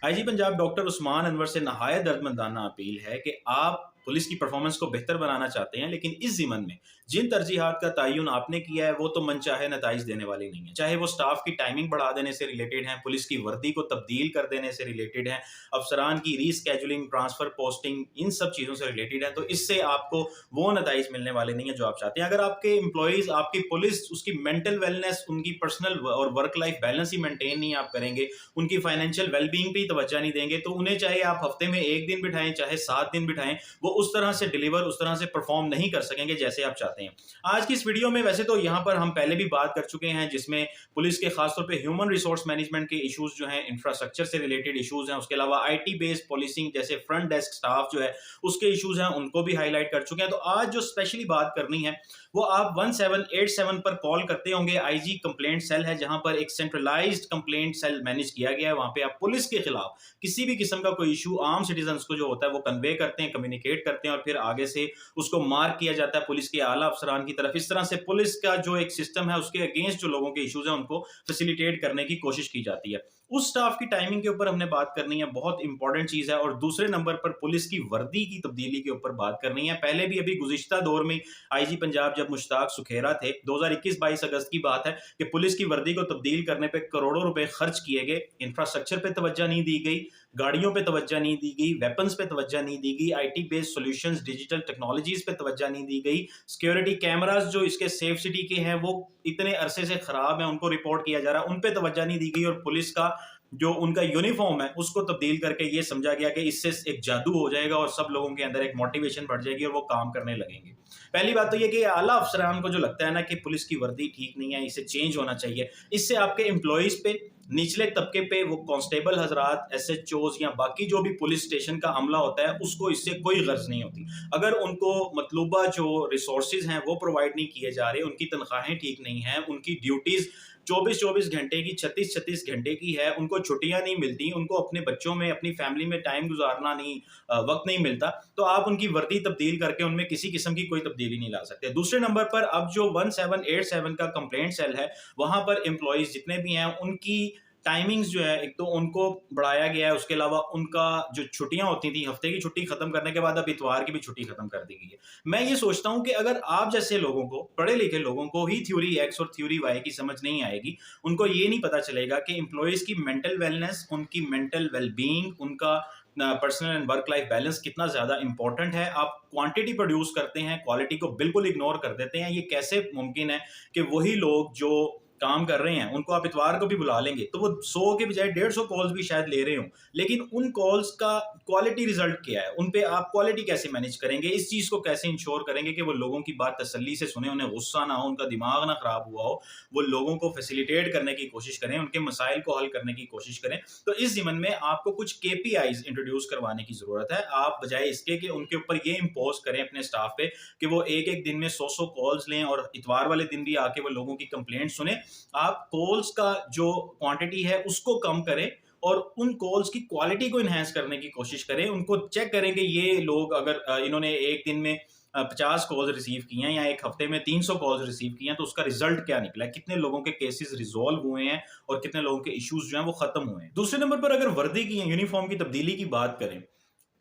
IG Punjab doctor Usman Anwar से नहायत दर्दमंदाना appeal है कि आप पुलिस की परफॉर्मेंस को बेहतर बनाना चाहते हैं, लेकिन इस ज़िमन में जिन तरजीहात का तयन आपने किया है वो तो मनचाहे नताइज देने वाली नहीं है। चाहे वो स्टाफ की टाइमिंग बढ़ा देने से रिलेटेड है, पुलिस की वर्दी को तब्दील कर देने से रिलेटेड है, अफसरान की रीस्केजुलिंग, ट्रांसफर, पोस्टिंग, इन सब चीज़ों से रिलेटेड है, तो इससे आपको वो नताइज मिलने वाले नहीं है जो आप चाहते हैं। अगर आपके एम्प्लॉयज़, आपकी पुलिस, उसकी मेंटल वेलनेस, उनकी पर्सनल और वर्क लाइफ बैलेंस ही मेंटेन नहीं आप करेंगे, उनकी फाइनेंशियल वेलबींग पे तवज्जो नहीं देंगे, तो उन्हें चाहे आप हफ्ते में 1 दिन बिठाएं, चाहे 7 दिन बिठाएं, वो उस तरह से डिलीवर, उस तरह से परफॉर्म नहीं कर सकेंगे जैसे आप चाहते हैं। आज की इस वीडियो में वैसे तो यहाँ पर हम पहले भी बात कर चुके हैं, जिसमें पुलिस के खासतौर पे ह्यूमन रिसोर्स मैनेजमेंट के इश्यूज जो हैं, इंफ्रास्ट्रक्चर से रिलेटेड इश्यूज हैं, उसके अलावा आईटी बेस्ड पुलिसिंग जैसे फ्रंट डेस्क स्टाफ जो है उसके इश्यूज हैं, उनको भी हाईलाइट कर चुके हैं। तो आज जो स्पेशली बात करनी है वो आप 1787 पर कॉल करते होंगे। आईजी कंप्लेंट सेल है, जहां पर एक सेंट्रलाइज्ड कंप्लेंट सेल मैनेज किया गया है। वहां पे आप पुलिस के खिलाफ किसी भी किस्म का कोई इशू आम सिटीजन को जो होता है वो कन्वे करते हैं, कम्युनिकेट करते हैं और फिर आगे से उसको मार्क किया जाता है पुलिस के आला अफसरान की तरफ। इस तरह से पुलिस का जो एक सिस्टम है उसके अगेंस्ट जो लोगों के इश्यूज हैं उनको फैसिलिटेट करने की कोशिश की जाती है। उस स्टाफ की टाइमिंग के ऊपर हमने बात करनी है, बहुत इंपॉर्टेंट चीज है। और दूसरे नंबर पर पुलिस की वर्दी की तब्दीली के ऊपर बात करनी है। पहले भी अभी गुज़िश्ता दौर में आईजी पंजाब जब मुश्ताक सुखेरा थे, 2021-22 अगस्त की बात है कि पुलिस की वर्दी को तब्दील करने पे करोड़ों रुपए खर्च किए गए, इंफ्रास्ट्रक्चर पे तवज्जो नहीं दी गई, गाड़ियों पे तवज्जो नहीं दी गई, वेपन्स पे तवज्जो नहीं दी गई, IT based solutions, digital technologies पे तवज्जो नहीं दी गई, सिक्योरिटी कैमरास जो इसके सेफ सिटी के हैं वो इतने अरसे से खराब हैं, उनको रिपोर्ट किया जा रहा है, उन पे तवज्जो नहीं दी गई। और पुलिस का जो उनका यूनिफॉर्म है उसको तब्दील करके ये समझा गया कि इससे एक जादू हो जाएगा और सब लोगों के अंदर एक मोटिवेशन बढ़ जाएगी और वो काम करने लगेंगे। पहली बात तो ये कि आला अफसरान को जो लगता है ना कि पुलिस की वर्दी ठीक नहीं है, इसे चेंज होना चाहिए, इससे आपके एम्प्लॉयज पे, निचले तबके पे, वो कांस्टेबल हजरात, एसएचओज या बाकी जो भी पुलिस स्टेशन का अमला होता है उसको इससे कोई गर्ज नहीं होती। अगर उनको मतलूबा जो रिसोर्सेज हैं वो प्रोवाइड नहीं किए जा रहे, उनकी तनख्वाहें ठीक नहीं हैं, उनकी ड्यूटीज 24-24 घंटे की, 36-36 घंटे की है, उनको छुट्टियां नहीं मिलती, उनको अपने बच्चों में, अपनी फैमिली में टाइम गुजारना नहीं, वक्त नहीं मिलता, तो आप उनकी वर्दी तब्दील करके उनमें किसी किस्म की कोई तब्दीली नहीं ला सकते। दूसरे नंबर पर अब जो 1787 का कंप्लेंट सेल है वहां पर एम्प्लॉयज जितने भी हैं उनकी टाइमिंग्स जो है एक तो उनको बढ़ाया गया है, उसके अलावा उनका जो छुट्टियां होती थी, हफ्ते की छुट्टी खत्म करने के बाद अब इतवार की भी छुट्टी खत्म कर दी गई है। मैं ये सोचता हूं कि अगर आप जैसे लोगों को, पढ़े लिखे लोगों को ही थ्योरी एक्स और थ्योरी वाई की समझ नहीं आएगी, उनको ये नहीं पता चलेगा कि एम्प्लॉयज की मेंटल वेलनेस, उनकी मेंटल वेलबींग, उनका personal and work life balance कितना ज्यादा इंपॉर्टेंट है। आप क्वांटिटी प्रोड्यूस करते हैं, क्वालिटी को बिल्कुल इग्नोर कर देते हैं। ये कैसे मुमकिन है कि वही लोग जो काम कर रहे हैं उनको आप इतवार को भी बुला लेंगे तो वो 100 के बजाय 150 कॉल्स भी शायद ले रहे हो, लेकिन उन कॉल्स का क्वालिटी रिजल्ट क्या है, उन पे आप क्वालिटी कैसे मैनेज करेंगे, इस चीज को कैसे इंश्योर करेंगे कि वो लोगों की बात तसल्ली से सुने, उन्हें गुस्सा ना हो, उनका दिमाग ना खराब हुआ हो, वो लोगों को फैसिलिटेट करने की कोशिश करें, उनके मसाइल को हल करने की कोशिश करें। तो इस जिमन में आपको कुछ केपीआईज इंट्रोड्यूस करवाने की जरूरत है। आप बजाय इसके कि उनके ऊपर ये इम्पोज करें अपने स्टाफ पे कि वो एक एक दिन में 100 कॉल्स लें और इतवार वाले दिन भी आके वो लोगों की कंप्लेंट सुने, आप कॉल्स का जो क्वांटिटी है उसको कम करें और उन कॉल्स की क्वालिटी को इनहेंस करने की कोशिश करें। उनको चेक करें कि ये लोग अगर इन्होंने एक दिन में 50 कॉल्स रिसीव किए हैं या एक हफ्ते में 300 कॉल्स रिसीव किए हैं तो उसका रिजल्ट क्या निकला है, कितने लोगों के केसेस रिजॉल्व हुए हैं और कितने लोगों के इश्यूज जो हैं वो खत्म हुए हैं। दूसरे नंबर पर अगर वर्दी की, यूनिफॉर्म की तब्दीली की बात करें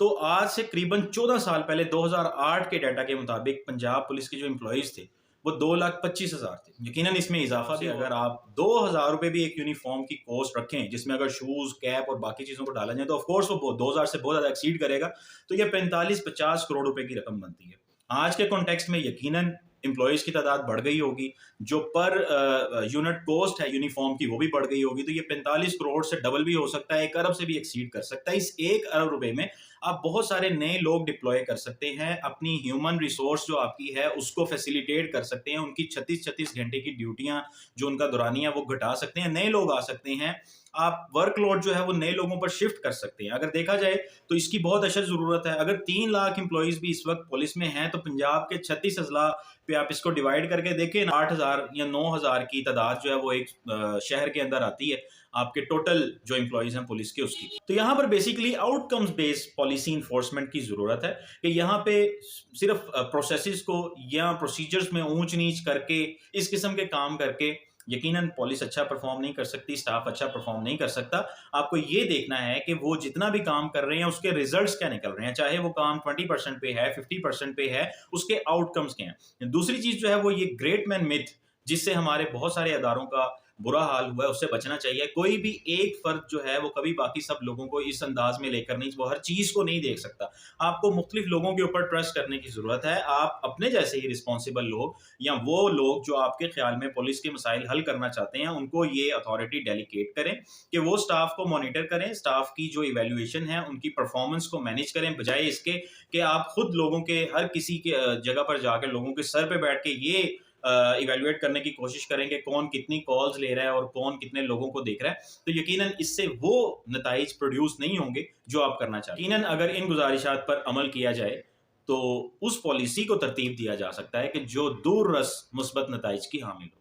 तो आज से करीबन 14 साल पहले 2008 के डाटा के मुताबिक पंजाब पुलिस के जो एम्प्लॉयज थे वो 2,25,000 थे। यकीनन इसमें इजाफा भी, अगर आप 2,000 रुपए भी एक यूनिफॉर्म की कॉस्ट रखें जिसमें अगर शूज, कैप और बाकी चीजों को डाला जाए तो ऑफकोर्स वो 2,000 से बहुत ज्यादा एक्सीड करेगा, तो ये 45-50 करोड़ रुपए की रकम बनती है। आज के कॉन्टेक्स्ट में यकीनन एम्प्लॉयज की तादाद बढ़ गई होगी, जो पर यूनिट कॉस्ट है यूनिफॉर्म की वो भी बढ़ गई होगी, तो ये 45 करोड़ से डबल भी हो सकता है, 1 अरब से भी एक्सीड कर सकता है। इस 1 अरब रुपए में आप बहुत सारे नए लोग डिप्लॉय कर सकते हैं, अपनी ह्यूमन रिसोर्स जो आपकी है उसको फैसिलिटेट कर सकते हैं, उनकी 36-36 घंटे की ड्यूटियां जो उनका दौरानी है वो घटा सकते हैं, नए लोग आ सकते हैं, आप वर्कलोड जो है वो नए लोगों पर शिफ्ट कर सकते हैं। अगर देखा जाए तो इसकी बहुत अशद जरूरत है। अगर 3 लाख एम्प्लॉयज भी इस वक्त पुलिस में हैं तो पंजाब के 36 अजला पे आप इसको डिवाइड करके देखें, 8,000 या 9,000 की तादाद जो है वो एक शहर के अंदर आती है आपके टोटल जो एम्प्लॉयज हैं पुलिस के उसकी। तो यहाँ पर basically outcomes based policy enforcement की जरूरत है कि यहाँ पे सिर्फ प्रोसेसेस को या प्रोसीजर्स में ऊंच नीच करके, इस किस्म के काम करके यकीनन पुलिस अच्छा परफ़ॉर्म नहीं कर सकती, स्टाफ अच्छा परफ़ॉर्म नहीं कर सकता। आपको ये देखना है कि वो जितना भी काम कर रहे हैं, उसके रिज़ल्ट्स क्या निकल रहे हैं। चाहे वो काम 20% पे है, 50% पे है, उसके आउटकम्स क्या हैं। दूसरी चीज़ जो है वो ये ग्रेट मैन मिथ, जिससे हमारे बहुत सारे अदारों का बुरा हाल हुआ है, उससे बचना चाहिए। कोई भी एक फ़र्द जो है वो कभी बाकी सब लोगों को इस अंदाज़ में लेकर नहीं, वो हर चीज़ को नहीं देख सकता। आपको मुख्तलिफ लोगों के ऊपर ट्रस्ट करने की ज़रूरत है। आप अपने जैसे ही रिस्पॉन्सिबल लोग या वो लोग जो आपके ख्याल में पुलिस के मसाइल हल करना चाहते हैं, उनको ये अथॉरिटी डेलीगेट करें कि वो स्टाफ को मॉनिटर करें, स्टाफ की जो इवैल्यूएशन है, उनकी परफॉर्मेंस को मैनेज करें, बजाय इसके कि आप खुद लोगों के हर किसी के जगह पर जाकर लोगों के सर पे बैठ के ये इवैल्यूएट करने की कोशिश करें कि कौन कितनी कॉल्स ले रहा है और कौन कितने लोगों को देख रहा है। तो यकीनन इससे वो नताइज प्रोड्यूस नहीं होंगे जो आप करना चाहते हैं। यकीनन अगर इन गुज़ारिशात पर अमल किया जाए, तो उस पॉलिसी को तरतीब दिया जा सकता है कि जो दूर रस मुस्बत नताइज की हामिल हो।